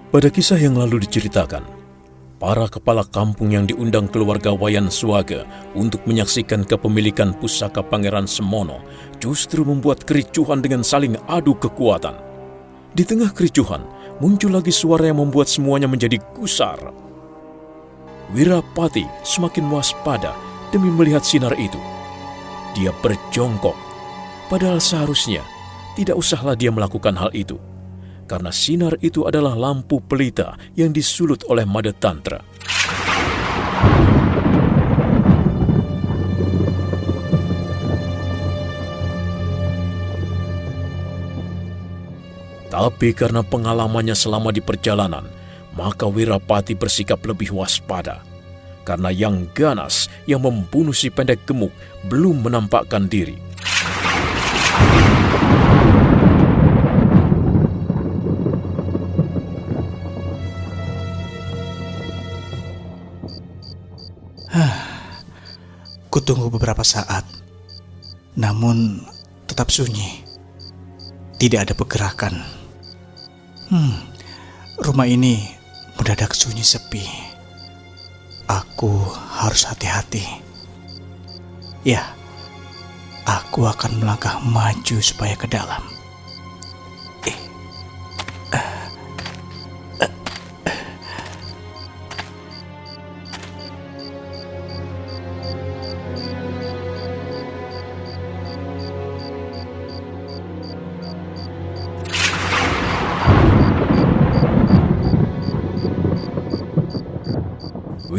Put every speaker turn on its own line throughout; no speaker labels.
Pada kisah yang lalu diceritakan, para kepala kampung yang diundang keluarga Wayan Suwaga untuk menyaksikan kepemilikan pusaka Pangeran Semono justru membuat kericuhan dengan saling adu kekuatan. Di tengah kericuhan, muncul lagi suara yang membuat semuanya menjadi gusar. Wirapati semakin waspada demi melihat sinar itu. Dia berjongkok, padahal seharusnya tidak usahlah dia melakukan hal itu, karena sinar itu adalah lampu pelita yang disulut oleh Madetantra. Tapi karena pengalamannya selama di perjalanan, maka Wirapati bersikap lebih waspada. Karena yang ganas yang membunuh si pendek gemuk belum menampakkan diri.
Kutunggu beberapa saat, namun tetap sunyi. Tidak ada pergerakan. Rumah ini mendadak sunyi sepi. Aku harus hati-hati. Ya, aku akan melangkah maju supaya ke dalam.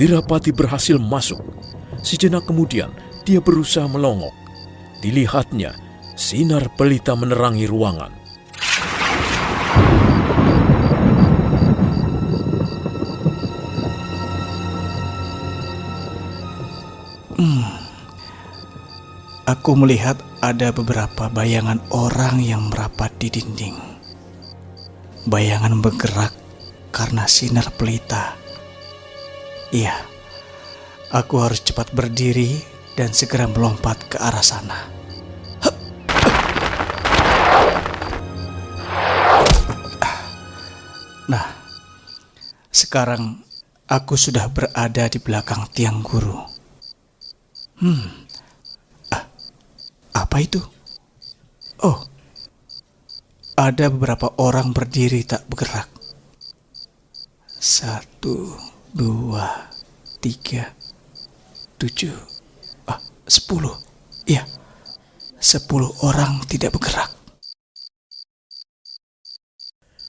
Wirapati berhasil masuk. Sejenak kemudian, dia berusaha melongok. Dilihatnya, sinar pelita menerangi ruangan.
Aku melihat ada beberapa bayangan orang yang merapat di dinding. Bayangan bergerak karena sinar pelita. Iya, aku harus cepat berdiri dan segera melompat ke arah sana. Nah, sekarang aku sudah berada di belakang tiang guru. Apa itu? Oh, ada beberapa orang berdiri tak bergerak. 1, 2, 3, 7, 10. Iya, 10 orang tidak bergerak.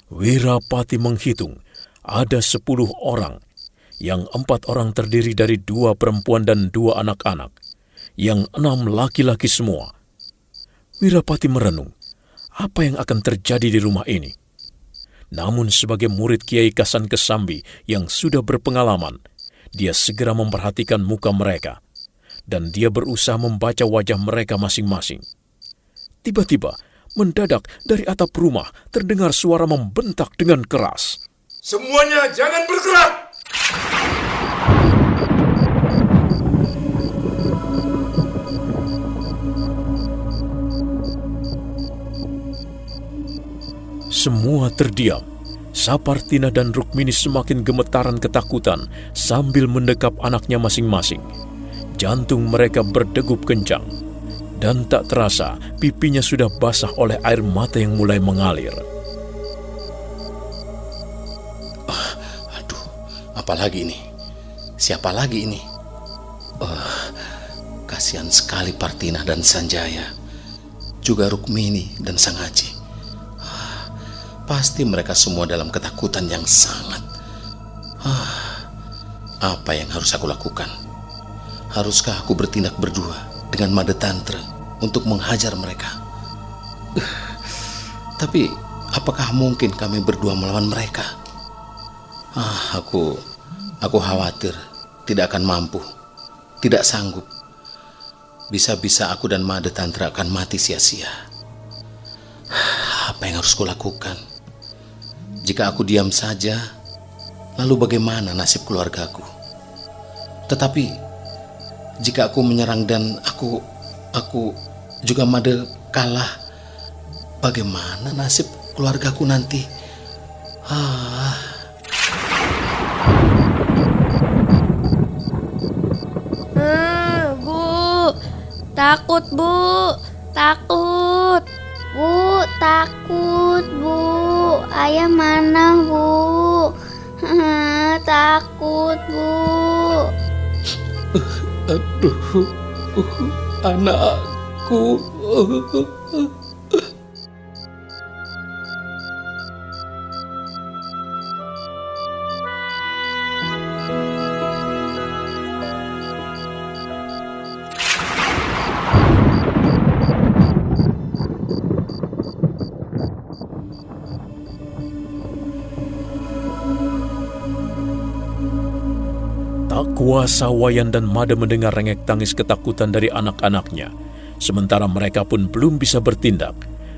Wirapati menghitung, ada 10 orang. Yang 4 orang terdiri dari 2 perempuan dan 2 anak-anak. Yang 6 laki-laki semua. Wirapati merenung, apa yang akan terjadi di rumah ini? Namun sebagai murid Kiai Kasan Kesambi yang sudah berpengalaman, dia segera memperhatikan muka mereka, dan dia berusaha membaca wajah mereka masing-masing. Tiba-tiba, mendadak dari atap rumah terdengar suara membentak dengan keras.
Semuanya jangan bergerak!
Semua terdiam. Sapartina dan Rukmini semakin gemetaran ketakutan sambil mendekap anaknya masing-masing. Jantung mereka berdegup kencang. Dan tak terasa pipinya sudah basah oleh air mata yang mulai mengalir.
Aduh, apalagi ini? Siapa lagi ini? Kasihan sekali Partina dan Sanjaya. Juga Rukmini dan Sang Haji. Pasti mereka semua dalam ketakutan yang sangat. Apa yang harus aku lakukan? Haruskah aku bertindak berdua dengan Madetantra untuk menghajar mereka? Tapi apakah mungkin kami berdua melawan mereka? Aku khawatir tidak akan mampu, tidak sanggup. Bisa-bisa aku dan Madetantra akan mati sia-sia. Apa yang harus kulakukan? Jika aku diam saja, lalu bagaimana nasib keluargaku? Tetapi jika aku menyerang dan aku juga Made kalah, bagaimana nasib keluargaku nanti?
Takut, Bu. Takut.
Bu, takut, Bu. Ayah mana, Bu? Takut, Bu.
Aduh, anakku.
Tak kuasa Wayan dan Mada mendengar rengek tangis ketakutan dari anak-anaknya. Sementara mereka pun belum bisa bertindak.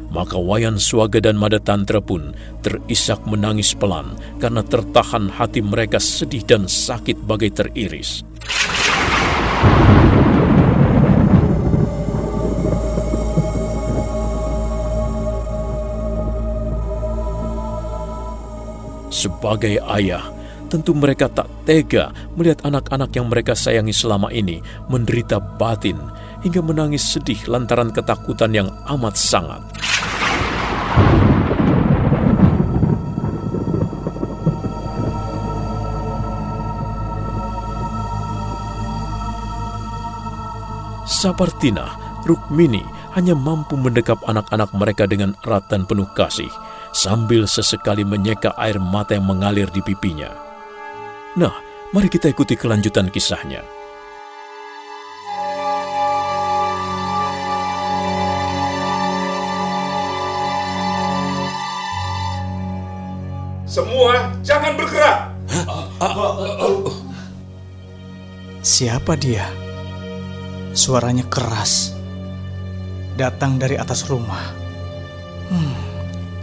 Maka Wayan Swaga dan Mada Tantra pun terisak menangis pelan karena tertahan hati mereka sedih dan sakit bagai teriris. Sebagai ayah, tentu mereka tak tega melihat anak-anak yang mereka sayangi selama ini menderita batin hingga menangis sedih lantaran ketakutan yang amat sangat. Sapartina, Rukmini hanya mampu mendekap anak-anak mereka dengan erat dan penuh kasih, sambil sesekali menyeka air mata yang mengalir di pipinya. Nah, mari kita ikuti kelanjutan kisahnya.
Semua jangan bergerak.
Siapa dia? Suaranya keras. Datang dari atas rumah.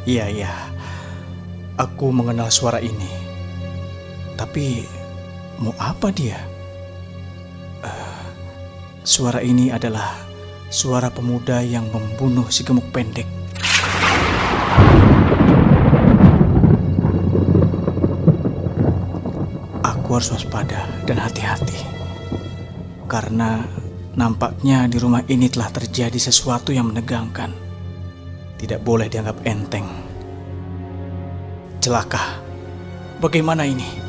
Iya. Aku mengenal suara ini. Tapi, mau apa dia? Suara ini adalah suara pemuda yang membunuh si gemuk pendek. Aku harus waspada dan hati-hati. Karena nampaknya di rumah ini telah terjadi sesuatu yang menegangkan. Tidak boleh dianggap enteng. Celaka. Bagaimana ini?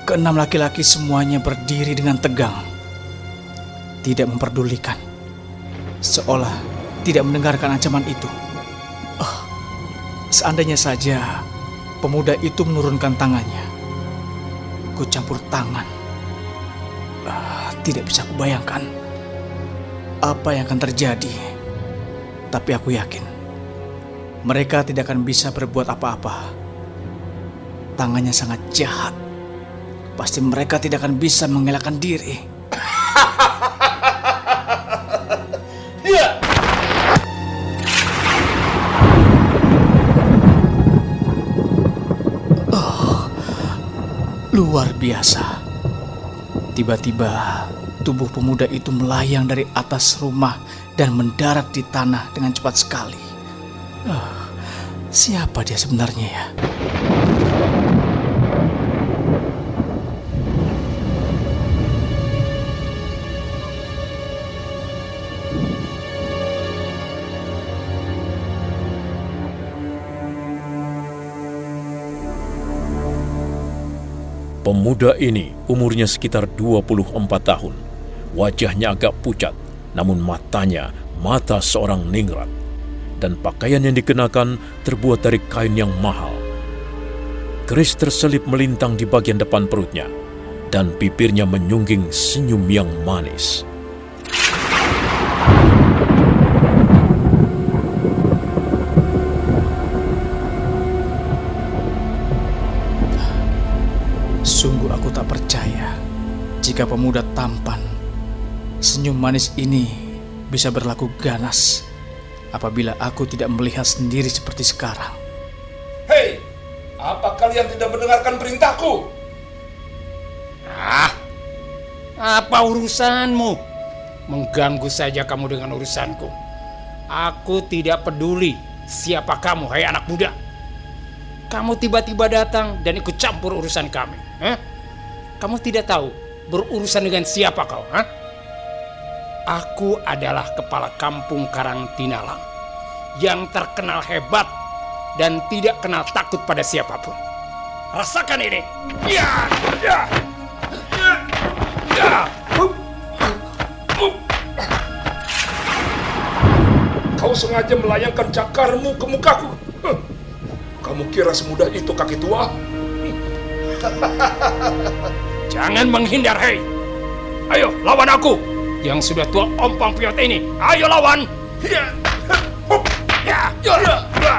Keenam laki-laki semuanya berdiri dengan tegang. Tidak memperdulikan. Seolah tidak mendengarkan ancaman itu. Seandainya saja pemuda itu menurunkan tangannya. Ku campur tangan. Tidak bisa kubayangkan apa yang akan terjadi. Tapi aku yakin mereka tidak akan bisa berbuat apa-apa. Tangannya sangat jahat. Pasti mereka tidak akan bisa mengelakkan diri. Luar biasa. Tiba-tiba tubuh pemuda itu melayang dari atas rumah dan mendarat di tanah dengan cepat sekali. Siapa dia sebenarnya ya?
Pemuda ini umurnya sekitar 24 tahun. Wajahnya agak pucat, namun matanya mata seorang ningrat. Dan pakaian yang dikenakan terbuat dari kain yang mahal. Keris terselip melintang di bagian depan perutnya, dan bibirnya menyungging senyum yang manis.
Sungguh aku tak percaya jika pemuda tampan, senyum manis ini bisa berlaku ganas apabila aku tidak melihat sendiri seperti sekarang.
Hei, apa kalian tidak mendengarkan perintahku?
Apa urusanmu? Mengganggu saja kamu dengan urusanku. Aku tidak peduli siapa kamu, hai anak muda. Kamu tiba-tiba datang dan ikut campur urusan kami. Kamu tidak tahu berurusan dengan siapa kau? Aku adalah kepala kampung Karangtinalang yang terkenal hebat dan tidak kenal takut pada siapapun. Rasakan ini. Ya, ya, ya, ya.
Kau sengaja melayangkan cakarmu ke mukaku. Kamu kira semudah itu, kaki tua?
Jangan menghindar, hei. Ayo, lawan aku yang sudah tua ompang piot ini. Ayo lawan. Ya, ya, ya, ya.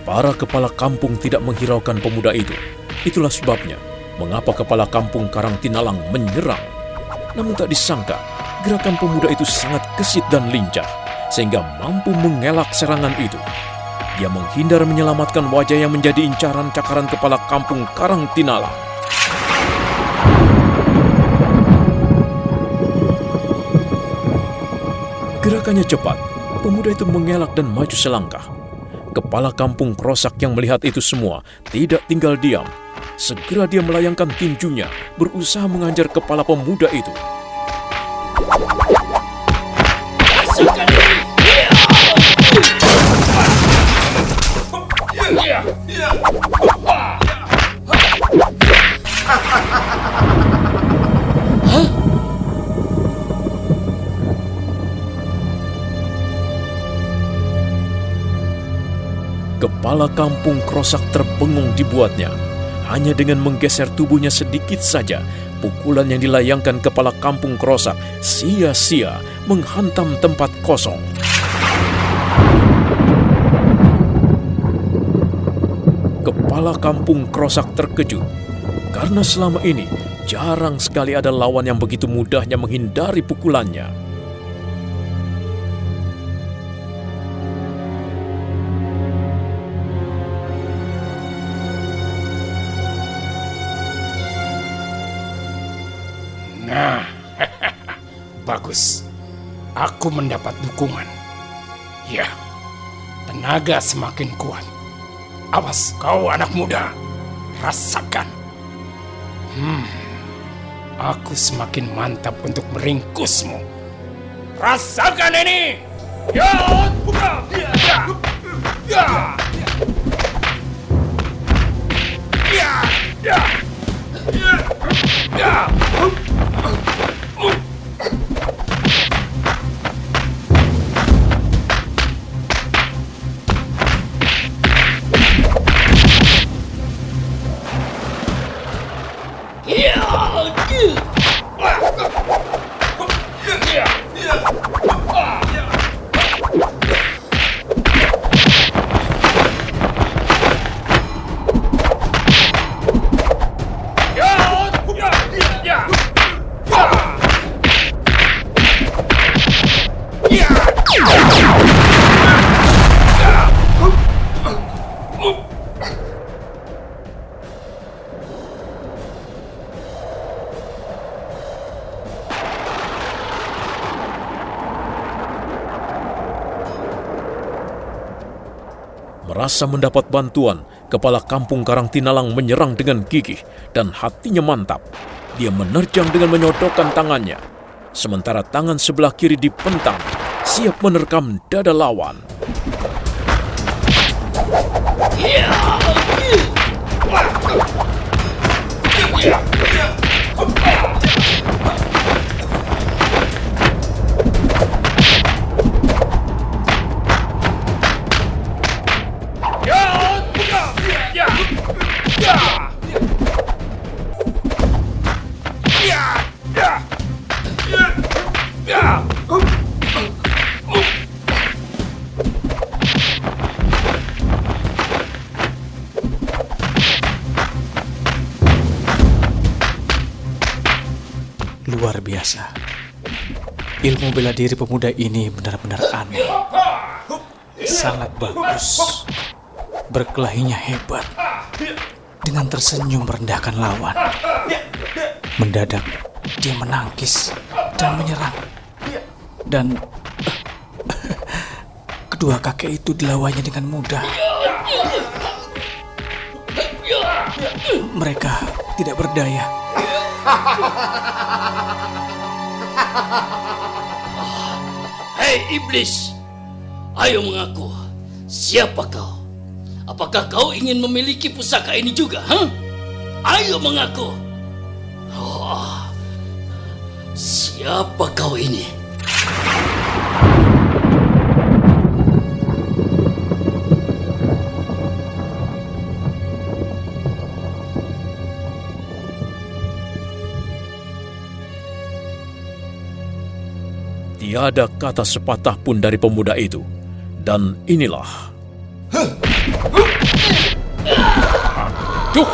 Para kepala kampung tidak menghiraukan pemuda itu. Itulah sebabnya mengapa kepala kampung Karangtinalang menyerang. Namun tak disangka, gerakan pemuda itu sangat gesit dan lincah, sehingga mampu mengelak serangan itu. Dia menghindar menyelamatkan wajah yang menjadi incaran cakaran kepala kampung Karangtinalang. Gerakannya cepat, pemuda itu mengelak dan maju selangkah. Kepala kampung Krosak yang melihat itu semua tidak tinggal diam. Segera dia melayangkan tinjunya, berusaha mengajar kepala pemuda itu. Kepala kampung Krosak terbengung dibuatnya. Hanya dengan menggeser tubuhnya sedikit saja, pukulan yang dilayangkan kepala kampung Krosak sia-sia menghantam tempat kosong. Kepala kampung Krosak terkejut, karena selama ini jarang sekali ada lawan yang begitu mudahnya menghindari pukulannya.
Nah, bagus. Aku mendapat dukungan. Ya, tenaga semakin kuat. Awas kau anak muda, rasakan. Aku semakin mantap untuk meringkusmu. Rasakan ini. Ya, buka. Ya, ya, ya, ya, ya, ya, ya.
Merasa mendapat bantuan, kepala kampung Karangtinalang menyerang dengan gigih dan hatinya mantap. Dia menerjang dengan menyodokkan tangannya, sementara tangan sebelah kiri dipentang, siap menerkam dada lawan.
Luar biasa. Ilmu bela diri pemuda ini benar-benar aneh. Sangat bagus. Berkelahinya hebat. Dengan tersenyum merendahkan lawan. Mendadak dia menangkis dan menyerang. Dan kedua kakek itu dilawannya dengan mudah. mereka tidak berdaya.
Hei iblis, ayo mengaku. Siapa kau? Apakah kau ingin memiliki pusaka ini juga? Ayo mengaku. Oh, siapa kau ini?
Tiada kata sepatah pun dari pemuda itu. Dan inilah.
Duh!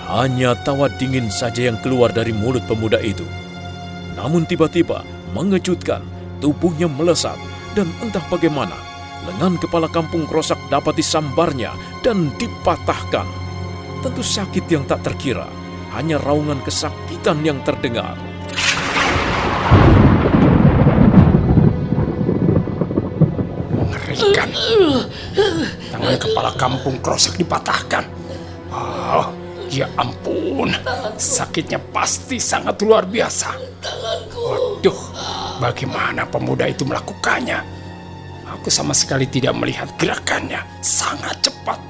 Hanya tawa dingin saja yang keluar dari mulut pemuda itu. Namun tiba-tiba mengejutkan, tubuhnya melesat dan entah bagaimana lengan kepala kampung Krosak dapat disambarnya dan dipatahkan. Tentu sakit yang tak terkira, hanya raungan kesakitan yang terdengar.
Mengerikan. Tangan kepala kampung Krosak dipatahkan. Oh, ya ampun. Sakitnya pasti sangat luar biasa. Waduh, bagaimana pemuda itu melakukannya? Aku sama sekali tidak melihat gerakannya. Sangat cepat.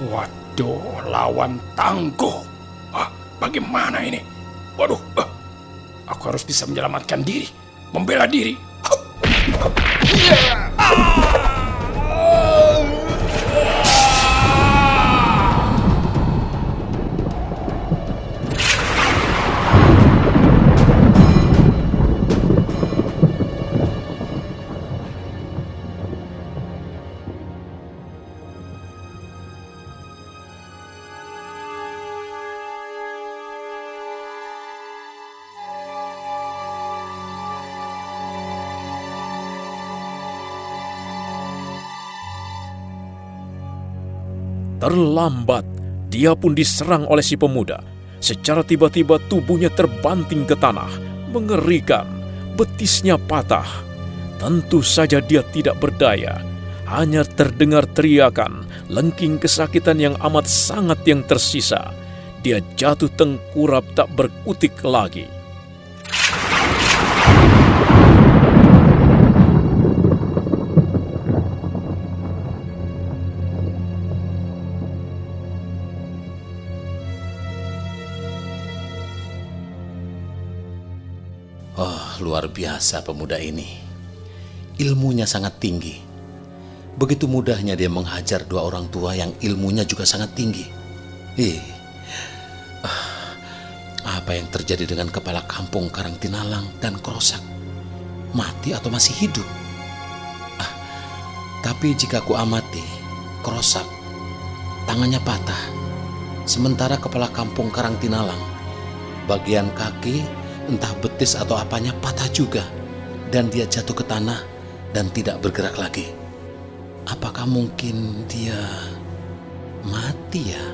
Waduh, lawan tangguh. Bagaimana ini? Waduh, aku harus bisa menyelamatkan diri. Membela diri.
Terlambat, dia pun diserang oleh si pemuda. Secara tiba-tiba tubuhnya terbanting ke tanah. Mengerikan, betisnya patah. Tentu saja dia tidak berdaya. Hanya terdengar teriakan, lengking kesakitan yang amat sangat yang tersisa. Dia jatuh tengkurap tak berkutik lagi.
Luar biasa pemuda ini. Ilmunya sangat tinggi. Begitu mudahnya dia menghajar dua orang tua yang ilmunya juga sangat tinggi. Apa yang terjadi dengan kepala kampung Karangtinalang dan Krosak? Mati atau masih hidup? Tapi jika ku amati, Krosak tangannya patah. Sementara kepala kampung Karangtinalang, bagian kaki entah betis atau apanya patah juga, dan dia jatuh ke tanah dan tidak bergerak lagi. Apakah mungkin dia mati ya?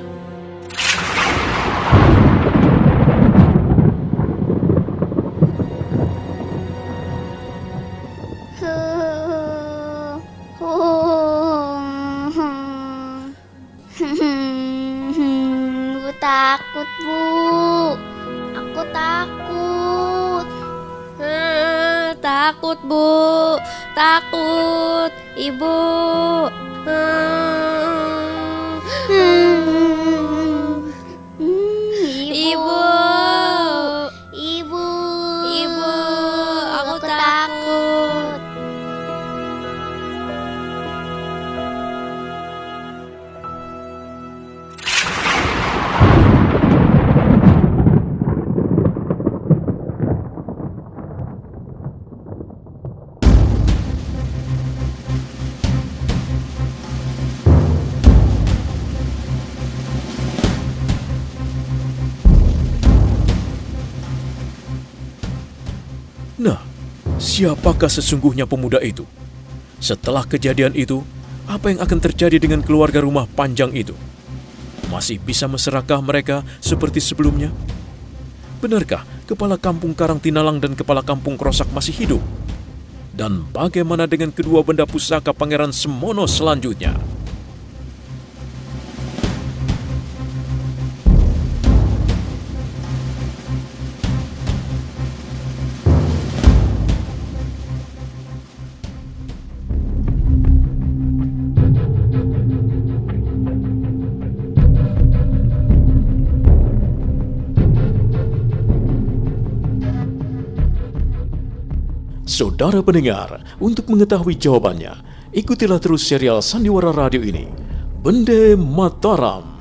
Bu takut, Bu. Aku takut.
Takut, Bu. Takut, Ibu. Ibu.
Ibu.
Ibu, aku takut.
Nah, siapakah sesungguhnya pemuda itu? Setelah kejadian itu, apa yang akan terjadi dengan keluarga rumah panjang itu? Masih bisa mesrakah mereka seperti sebelumnya? Benarkah Kepala Kampung Karangtinalang dan Kepala Kampung Krosak masih hidup? Dan bagaimana dengan kedua benda pusaka Pangeran Semono selanjutnya? Saudara pendengar, untuk mengetahui jawabannya, ikutilah terus serial Sandiwara Radio ini, Bende Mataram.